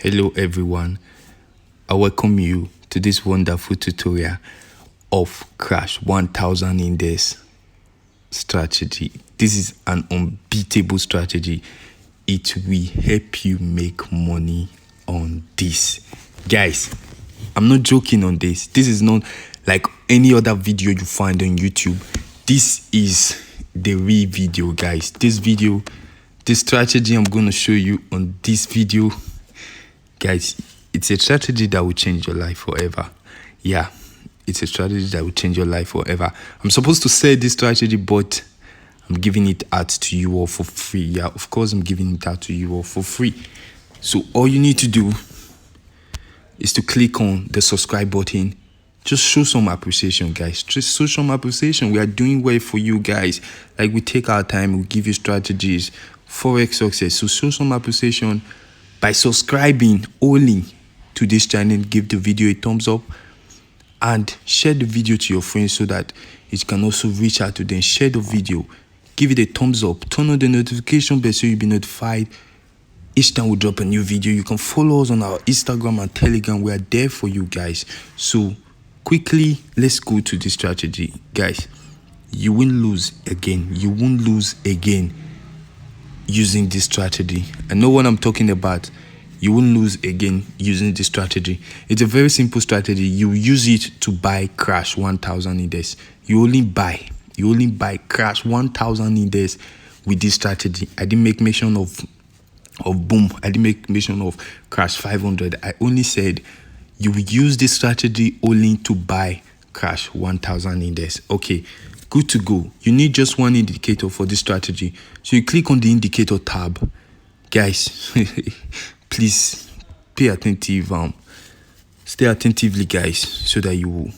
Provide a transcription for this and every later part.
Hello everyone, I welcome you to this wonderful tutorial of Crash 1000 Index strategy. This is an unbeatable strategy. It will help you make money on this. Guys, I'm not joking on this. This is not like any other video you find on YouTube. This is the real video, guys. This strategy I'm going to show you on this video, guys, it's a strategy that will change your life forever. Yeah, it's a strategy that will change your life forever. I'm supposed to say this strategy, but I'm giving it out to you all for free. Yeah, of course, I'm giving it out to you all for free. So all you need to do is to click on the subscribe button. Just show some appreciation, guys. Just show some appreciation. We are doing well for you guys. Like, we take our time, we give you strategies, Forex success. So show some appreciation by subscribing only to this channel. Give the video a thumbs up and share the video to your friends so that it can also reach out to them. Share the video, give it a thumbs up, turn on the notification bell so you'll be notified each time we drop a new video. You can follow us on our Instagram and Telegram. We are there for you guys. So quickly, let's go to this strategy. Guys, you won't lose again. You won't lose again using this strategy. I know what I'm talking about. You won't lose again using this strategy. It's a very simple strategy. You use it to buy Crash 1000 Index. You only buy Crash 1000 Index with this strategy. I didn't make mention of Boom. I didn't make mention of Crash 500. I only said you will use this strategy only to buy Crash 1000 Index. Okay, good to go. You need just one indicator for this strategy. So you click on the indicator tab. Guys, please pay attentive. Stay attentively, guys, so that you will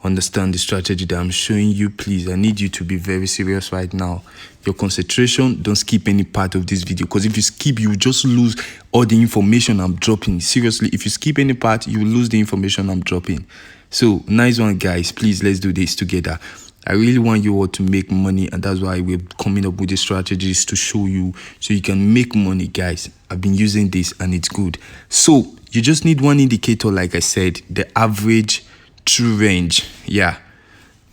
understand the strategy that I'm showing you. Please, I need you to be very serious right now. Your concentration, don't skip any part of this video, because if you skip, you will just lose all the information I'm dropping. Seriously, if you skip any part, you will lose the information I'm dropping. So nice one, guys. Please, let's do this together. I really want you all to make money, and that's why we're coming up with the strategies to show you so you can make money, guys. I've been using this and it's good. So you just need one indicator, like I said, the average true range. Yeah,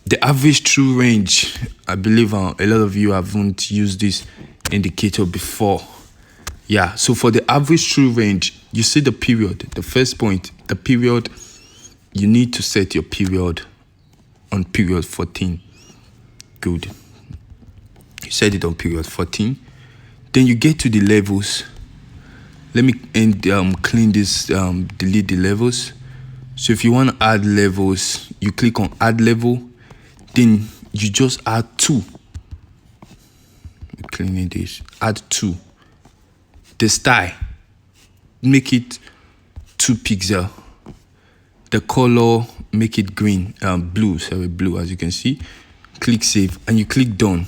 the average true range. I believe a lot of you haven't used this indicator before. Yeah, so for the average true range, you see the period. The first point, the period, you need to set your period on period 14. Good. You set it on period 14. Then you get to the levels. Let me clean this, delete the levels. So if you want to add levels, you click on add level. Then you just add 2. Cleaning this. Add 2. The style, make it 2 pixels. The color, make it green, blue, as you can see. Click save and you click done.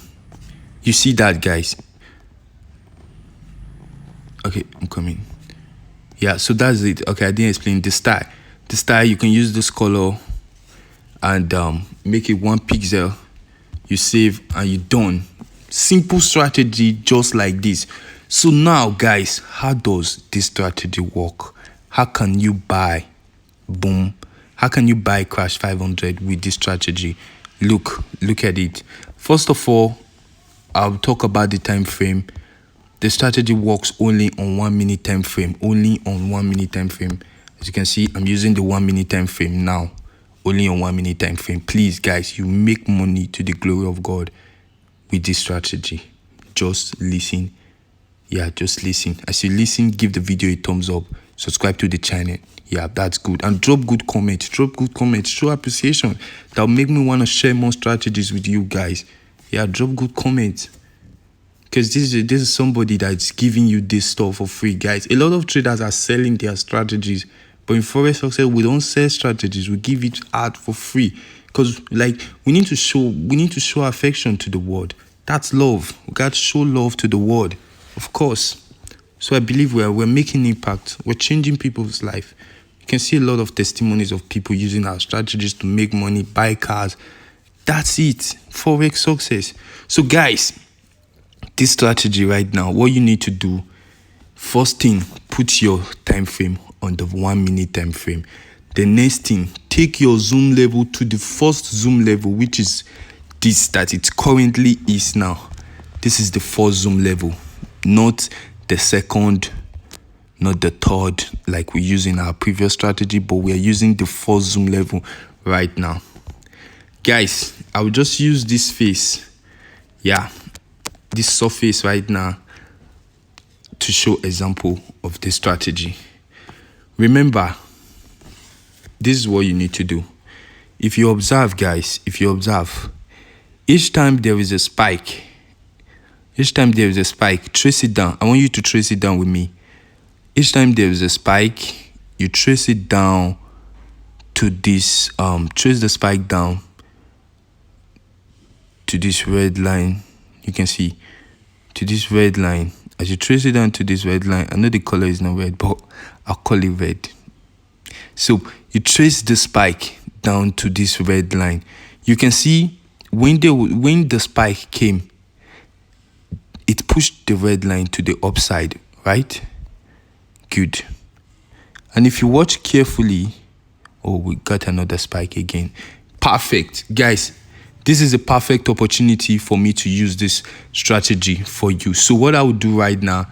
You see that, guys? Okay, I'm coming. Yeah, so that's it. Okay, I didn't explain the style. The style, you can use this color and make it 1 pixel. You save and you done. Simple strategy, just like this. So now, guys, how does this strategy work? How can you buy Boom? How can you buy Crash 500 with this strategy? Look at it. First of all, I'll talk about the time frame. The strategy works only on 1 minute time frame. Only on 1 minute time frame. As you can see, I'm using the 1 minute time frame now. Only on 1 minute time frame. Please, guys, you make money to the glory of God with this strategy. Just listen. Yeah, just listen. As you listen, give the video a thumbs up. Subscribe to the channel. Yeah, that's good. And drop good comments. Drop good comments. Show appreciation. That'll make me want to share more strategies with you guys. Yeah, drop good comments. Because this is somebody that's giving you this stuff for free, guys. A lot of traders are selling their strategies. But in Forex Success, we don't sell strategies. We give it out for free. Because, like, we need to show affection to the world. That's love. We got to show love to the world. Of course. So I believe we're making impact. We're changing people's life. You can see a lot of testimonies of people using our strategies to make money, buy cars. That's it. Forex Success. So, guys, this strategy right now, what you need to do, first thing, put your time frame on the 1 minute time frame. The next thing, take your zoom level to the first zoom level, which is this that it currently is now. This is the first zoom level, not the second, not the third like we use in our previous strategy, but we are using the first zoom level right now. Guys, I will just use this face, this surface right now to show example of this strategy. Remember, this is what you need to do. If you observe, guys, each time there is a spike, trace it down. I want you to trace it down with me. Each time there is a spike, you trace it down to this, trace the spike down to this red line. You can see to this red line. As you trace it down to this red line, I know the color is not red, but I'll call it red. So you trace the spike down to this red line. You can see when the spike came, it pushed the red line to the upside, right? Good. And if you watch carefully, oh, we got another spike again. Perfect. Guys, this is a perfect opportunity for me to use this strategy for you. So what I would do right now,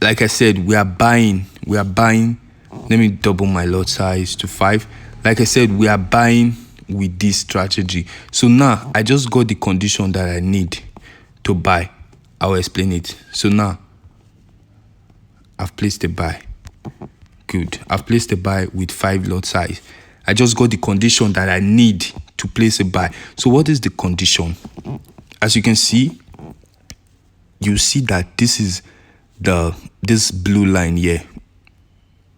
like I said, we are buying. Let me double my lot size to 5. Like I said, we are buying with this strategy. So now I just got the condition that I need to buy. I'll explain it. So now I've placed a buy. Good. I've placed a buy with 5 lot size. I just got the condition that I need to place a buy. So what is the condition? As you can see, you see that this is this blue line here,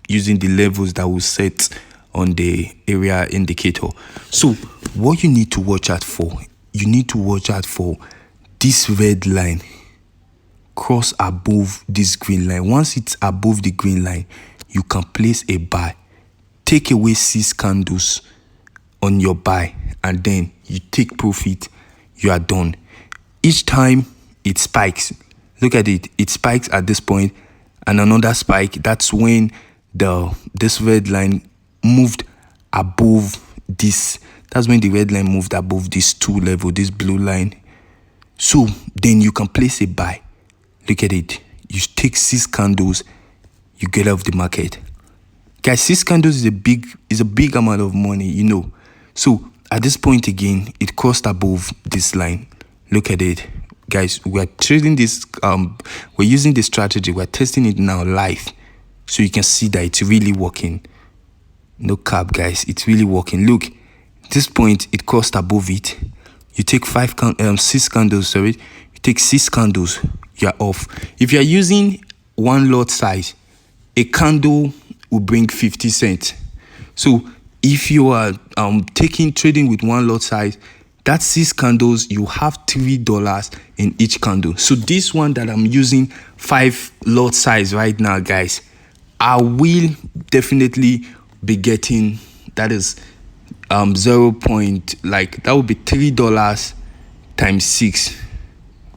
using the levels that will set on the area indicator. So what you need to watch out for, this red line cross above this green line. Once it's above the green line, you can place a buy. Take away 6 candles on your buy, and then you take profit. You are done. Each time it spikes, look at it, it spikes at this point and another spike. That's when this red line moved above this. That's when the red line moved above this 2 level, this blue line. So then you can place a buy. Look at it. You take 6 candles, you get off the market. Guys, 6 candles is a big amount of money, you know. So at this point again, it crossed above this line. Look at it. Guys, we're trading this, we're using this strategy, we're testing it now live. So you can see that it's really working. No cap, guys, it's really working. Look, this point, it crossed above it. You take 6 candles, sorry. You take 6 candles, you're off. If you're using 1 lot size, a candle will bring 50 cents. So if you are trading with 1 lot size, that's 6 candles, you have $3 in each candle. So this one that I'm using 5 lot size right now, guys, I will definitely be getting, that is 0. That would be $3 times 6,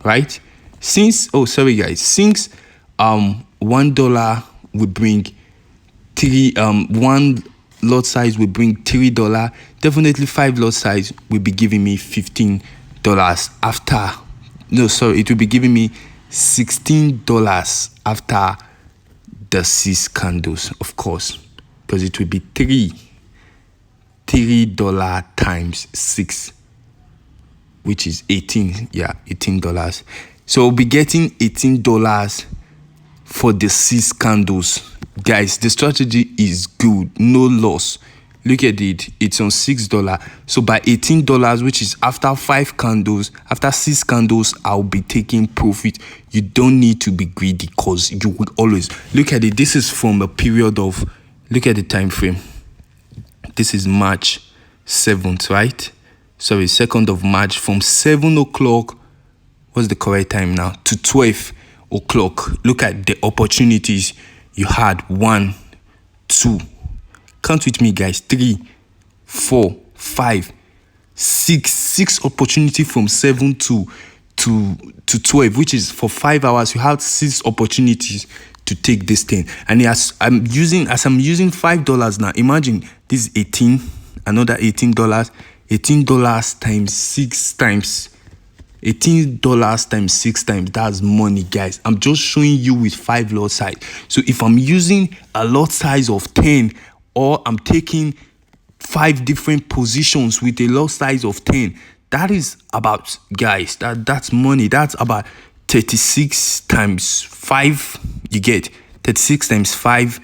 right? Since $1 will bring 1 lot size will bring $3. Definitely 5 lot size will be giving me $15 it will be giving me $16 after the 6 candles, of course, because it will be $3 times 6, which is $18. So we'll be getting $18 for the 6 candles. Guys, the strategy is good, no loss. Look at it, it's on $6. So by $18, which is after 5 candles, after 6 candles, I'll be taking profit. You don't need to be greedy, because you will always look at it. This is from a period of, look at the time frame. This is March 7th, right? Sorry, 2nd of March, from 7 o'clock, what's the correct time now, to 12 o'clock. Look at the opportunities you had. 1, 2, count with me, guys, 3, 4, 5, 6 opportunity from 7 to 12, which is for 5 hours. You had 6 opportunities to take this thing. And as I'm using $5 now, imagine this is 18, another $18, $18 times 6 times. $18 times 6 times, that's money, guys. I'm just showing you with 5 lot size. So if I'm using a lot size of 10, or I'm taking 5 different positions with a lot size of 10, that is about, guys, that's money. That's about 36 times 5. You get 36 times 5.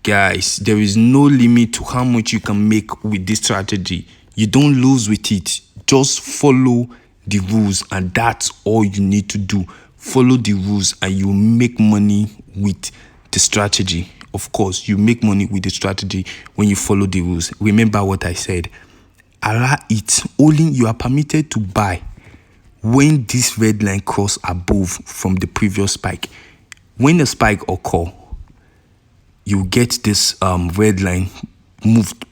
Guys, there is no limit to how much you can make with this strategy. You don't lose with it. Just follow the rules, and that's all you need to do. Follow the rules and you make money with the strategy. Of course, you make money with the strategy when you follow the rules. Remember what I said. Allah, it's only you are permitted to buy when this red line cross above from the previous spike. When the spike occur, you get this red line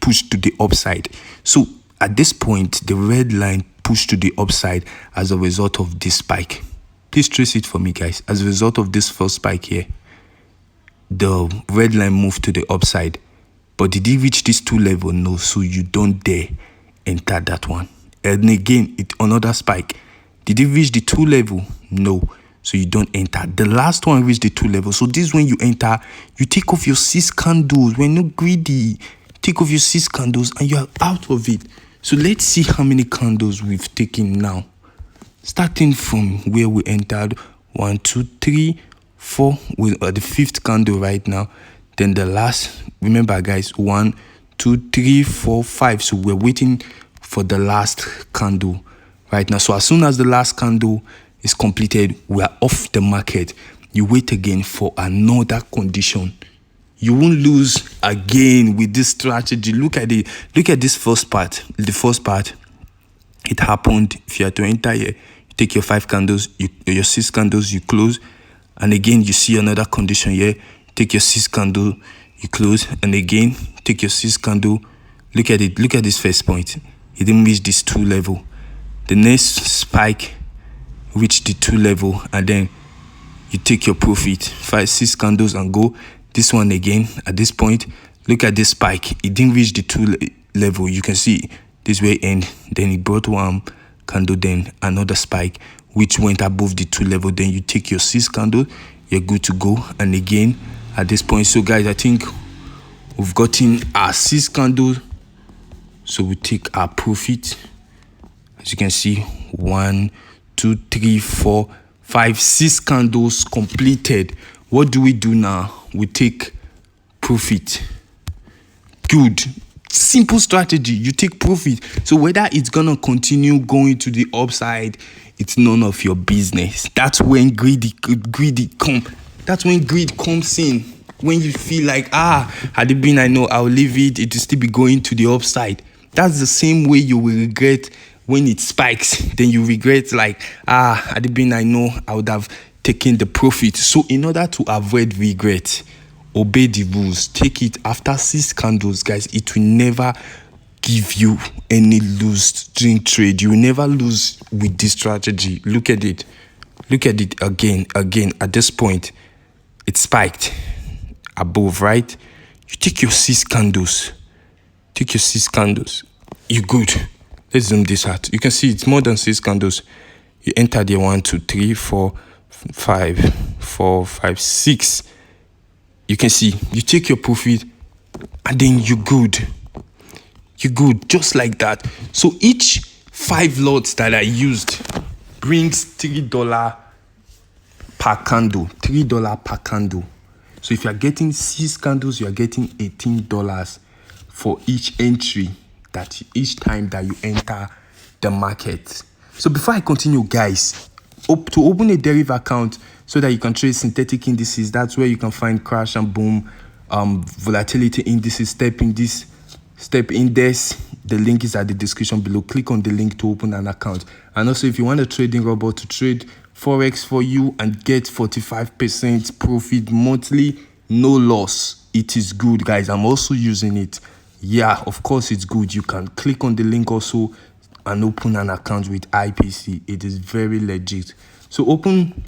pushed to the upside. So at this point, the red line pushed to the upside as a result of this spike. Please trace it for me, guys. As a result of this first spike here, the red line moved to the upside. But did it reach this 2 level? No. So you don't dare enter that one. And again, another spike. Did it reach the 2 level? No. So you don't enter. The last one reached the 2 level. So this is when you enter, you take off your 6 candles. We're not greedy. Take off your 6 candles and you're out of it. So let's see how many candles we've taken now. Starting from where we entered, 1, 2, 3, 4. We're at the 5th candle right now. Then the last, remember guys, 1, 2, 3, 4, 5. So we're waiting for the last candle right now. So as soon as the last candle is completed, we are off the market. You wait again for another condition. You won't lose again with this strategy. Look at it. Look at this first part. The first part, it happened. If you are to enter here, you take your 5 candles, your 6 candles, you close. And again, you see another condition here. Take your 6 candle, you close. And again, take your 6 candle. Look at it. Look at this first point. It didn't reach this 2 level. The next spike reached the 2 level. And then you take your profit. 5, 6 candles and go. This one again, at this point, look at this spike. It didn't reach the 2 level. You can see this way end. Then it brought 1 candle, then another spike, which went above the 2 level. Then you take your 6 candle, you're good to go. And again, at this point, so guys, I think we've gotten our 6 candles. So we take our profit. As you can see, 1, 2, 3, 4, 5, 6 candles completed. What do we do now? We take profit. Good. Simple strategy. You take profit. So whether it's going to continue going to the upside, it's none of your business. That's when greed comes. That's when greed comes in. When you feel like, had it been I know, I'll leave it. It will still be going to the upside. That's the same way you will regret when it spikes. Then you regret like, had it been I know, I would have taking the profit. So in order to avoid regret, obey the rules. Take it after 6 candles, guys. It will never give you any lose during trade. You will never lose with this strategy. Look at it. Look at it again. At this point, it spiked above, right? You take your 6 candles. Take your 6 candles. You're good. Let's zoom this out. You can see it's more than 6 candles. You enter there 1, 2, 3, 4, 5, 6. You can see you take your profit and then you're good. You're good just like that. So each 5 lots that I used brings $3 per candle. $3 per candle. So if you're getting 6 candles, you're getting $18 for each entry, that each time that you enter the market. So before I continue, guys, to open a derivative account so that you can trade synthetic indices, that's where you can find crash and boom, volatility indices, step index. The link is at the description below. Click on the link to open an account. And also, if you want a trading robot to trade Forex for you and get 45% profit monthly, no loss, it is good, guys. I'm also using it. Yeah, of course it's good. You can click on the link also and open an account with IPC. It is very legit. So open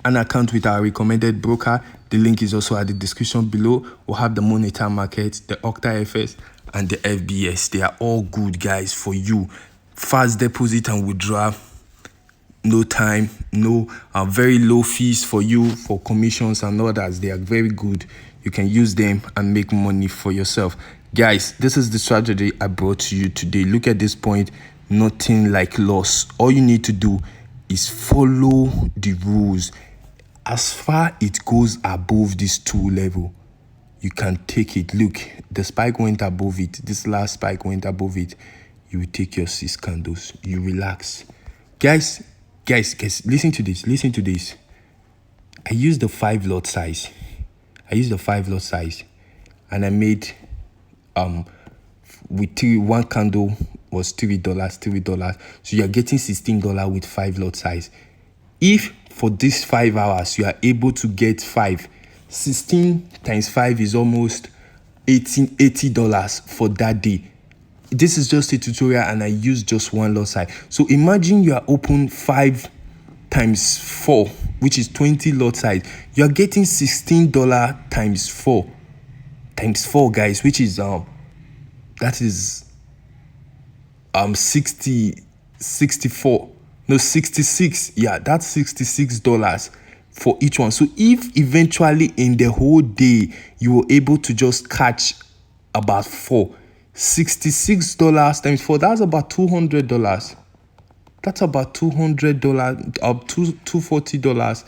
an account with our recommended broker. The The link is also at the description below. We'll have the monitor market, the Octa FS, and the FBS. They are all good, guys, for you. Fast deposit and withdraw. No time, no very low fees for you for commissions and others. They are very good. You can use them and make money for yourself. Guys, this is the strategy I brought to you today. Look at this point. Nothing like loss. All you need to do is follow the rules. As far it goes above this 2 level, you can take it. Look, the spike went above it. This last spike went above it. You will take your 6 candles. You relax. Guys, listen to this. I used the 5 lot size. And I made with one candle was $3. So you're getting $16 with 5 lot size. If for these 5 hours you are able to get 16 times 5 is almost $80 for that day. This is just a tutorial and I use just one lot size. So imagine you are open 5 times 4, which is 20 lot size. You are getting $16 times 4 guys, which is that is 66. Yeah, that's $66 for each one. So if eventually in the whole day you were able to just catch about 4, $66 times 4, that's about $200. That's about $200, up to $240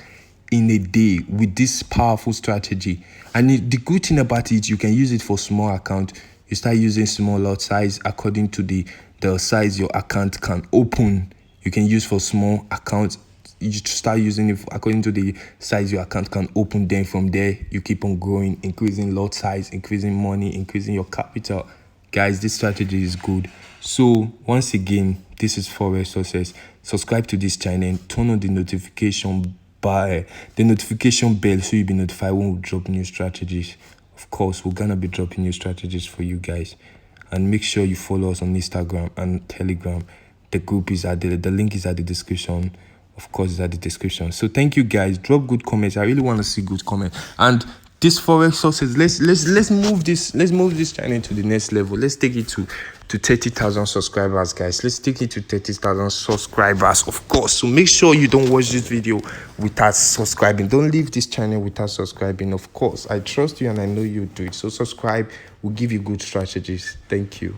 in a day with this powerful strategy. And the good thing about it, you can use it for small account. You start using small lot size according to the size your account can open. You can use for small accounts. You start using it according to the size your account can open. Then from there, you keep on growing, increasing lot size, increasing money, increasing your capital. Guys, this strategy is good. So once again, this is Forex Success. Subscribe to this channel, turn on the notification bell so you'll be notified when we drop new strategies. Of course, we're gonna be dropping new strategies for you guys. And make sure you follow us on Instagram and Telegram. The group is at the link is at the description. Of course, it's at the description. So thank you guys. Drop good comments. I really want to see good comments. And this Forex Success, let's move this channel to the next level. Let's take it to 30,000 subscribers, guys. Let's take it to 30,000 subscribers, of course. So make sure you don't watch this video without subscribing. Don't leave this channel without subscribing. Of course, I trust you and I know you do it. So subscribe. We'll give you good strategies. Thank you.